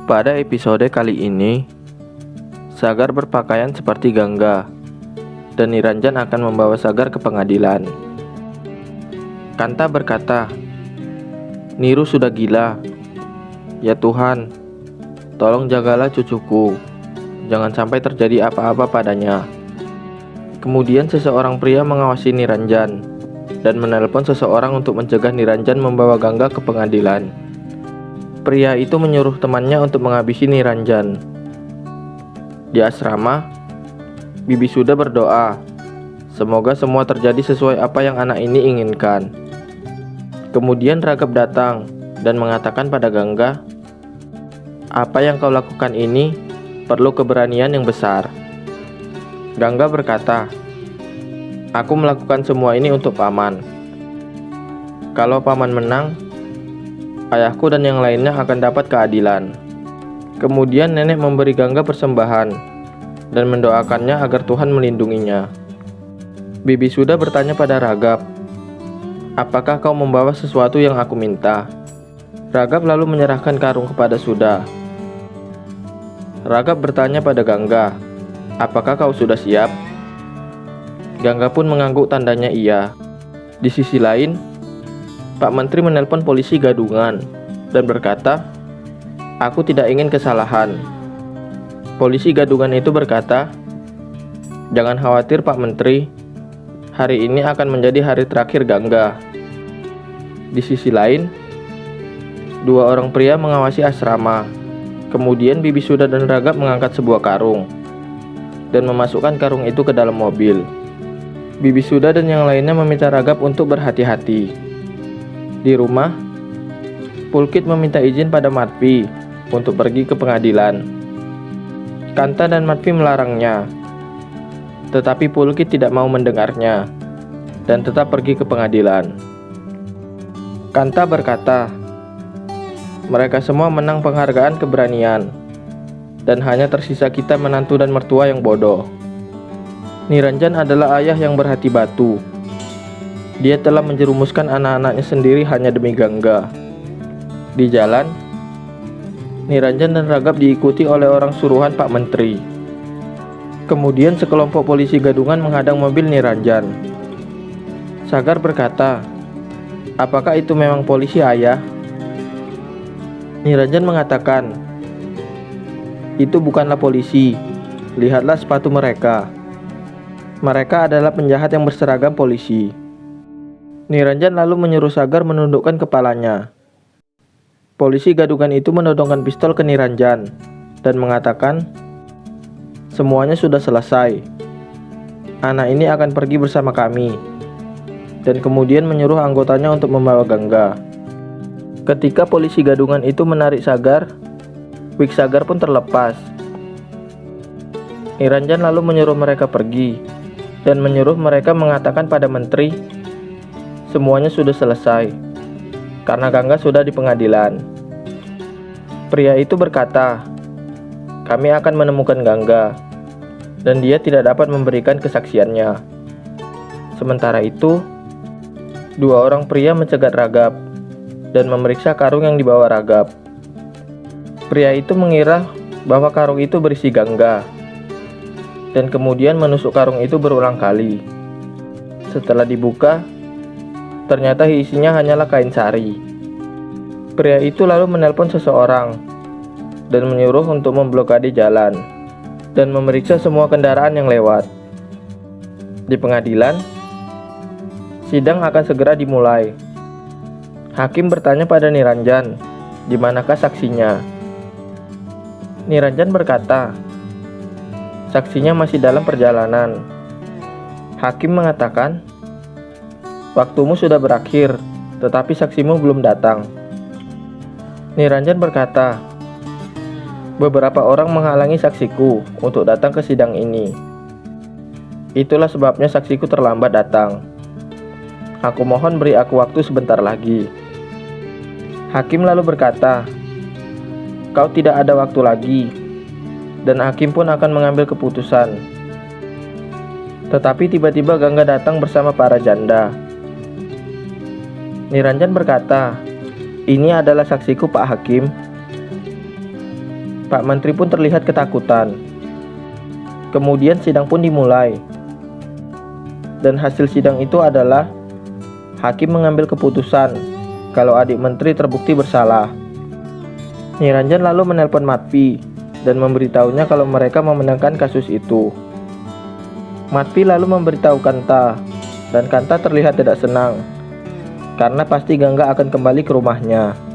Pada episode kali ini, Sagar berpakaian seperti Gangga, dan Niranjan akan membawa Sagar ke pengadilan. Kanta berkata, "Niru sudah gila. Ya Tuhan, tolong jagalah cucuku. Jangan sampai terjadi apa-apa padanya." Kemudian seseorang pria mengawasi Niranjan dan menelpon seseorang untuk mencegah Niranjan membawa Gangga ke pengadilan. Pria itu menyuruh temannya untuk menghabisi Niranjan. Di asrama, Bibi Suda berdoa, semoga semua terjadi sesuai apa yang anak ini inginkan. Kemudian Raghav datang dan mengatakan pada Gangga, "Apa yang kau lakukan ini perlu keberanian yang besar." Gangga berkata, "Aku melakukan semua ini untuk paman. Kalau paman menang, ayahku dan yang lainnya akan dapat keadilan." Kemudian nenek memberi Gangga persembahan dan mendoakannya agar Tuhan melindunginya. Bibi Suda bertanya pada Raghav, "Apakah kau membawa sesuatu yang aku minta?" Raghav lalu menyerahkan karung kepada Suda. Raghav bertanya pada Gangga, "Apakah kau sudah siap?" Gangga pun mengangguk tandanya iya. Di sisi lain, Pak Menteri menelpon polisi gadungan dan berkata, "Aku tidak ingin kesalahan." Polisi gadungan itu berkata, "Jangan khawatir Pak Menteri, hari ini akan menjadi hari terakhir Gangga." Di sisi lain, dua orang pria mengawasi asrama. Kemudian Bibi Suda dan Raghav mengangkat sebuah karung dan memasukkan karung itu ke dalam mobil. Bibi Suda dan yang lainnya meminta Raghav untuk berhati-hati. Di rumah, Pulkit meminta izin pada Madvi untuk pergi ke pengadilan. Kanta dan Madvi melarangnya, tetapi Pulkit tidak mau mendengarnya dan tetap pergi ke pengadilan. Kanta berkata, mereka semua menang penghargaan keberanian, dan hanya tersisa kita menantu dan mertua yang bodoh. Niranjan adalah ayah yang berhati batu. Dia telah menjerumuskan anak-anaknya sendiri hanya demi Gangga. Di jalan, Niranjan dan Raghav diikuti oleh orang suruhan Pak Menteri. Kemudian sekelompok polisi gadungan menghadang mobil Niranjan. Sagar berkata, "Apakah itu memang polisi, ayah?" Niranjan mengatakan, "Itu bukanlah polisi. Lihatlah sepatu mereka. Mereka adalah penjahat yang berseragam polisi." Niranjan lalu menyuruh Sagar menundukkan kepalanya. Polisi gadungan itu menodongkan pistol ke Niranjan dan mengatakan, "Semuanya sudah selesai. Anak ini akan pergi bersama kami." Dan kemudian menyuruh anggotanya untuk membawa Gangga. Ketika polisi gadungan itu menarik Sagar, wig Sagar pun terlepas. Niranjan lalu menyuruh mereka pergi dan menyuruh mereka mengatakan pada menteri, semuanya sudah selesai karena Gangga sudah di pengadilan. Pria itu berkata, "Kami akan menemukan Gangga dan dia tidak dapat memberikan kesaksiannya." Sementara itu, dua orang pria mencegat Raghav dan memeriksa karung yang dibawa Raghav. Pria itu mengira bahwa karung itu berisi Gangga dan kemudian menusuk karung itu berulang kali. Setelah dibuka, ternyata isinya hanyalah kain sari. Pria itu lalu menelpon seseorang dan menyuruh untuk memblokade jalan dan memeriksa semua kendaraan yang lewat. Di pengadilan, sidang akan segera dimulai. Hakim bertanya pada Niranjan, "Di manakah saksinya?" Niranjan berkata, "Saksinya masih dalam perjalanan." Hakim mengatakan, "Waktumu sudah berakhir, tetapi saksimu belum datang." Niranjan berkata, "Beberapa orang menghalangi saksiku untuk datang ke sidang ini. Itulah sebabnya saksiku terlambat datang. Aku mohon beri aku waktu sebentar lagi." Hakim lalu berkata, "Kau tidak ada waktu lagi." Dan hakim pun akan mengambil keputusan. Tetapi tiba-tiba Gangga datang bersama para janda. Niranjan berkata, "Ini adalah saksiku, Pak Hakim." Pak Menteri pun terlihat ketakutan. Kemudian sidang pun dimulai. Dan hasil sidang itu adalah hakim mengambil keputusan kalau adik menteri terbukti bersalah. Niranjan lalu menelpon Matvi dan memberitahunya kalau mereka memenangkan kasus itu. Matvi lalu memberitahu Kanta, dan Kanta terlihat tidak senang karena pasti Gangga akan kembali ke rumahnya.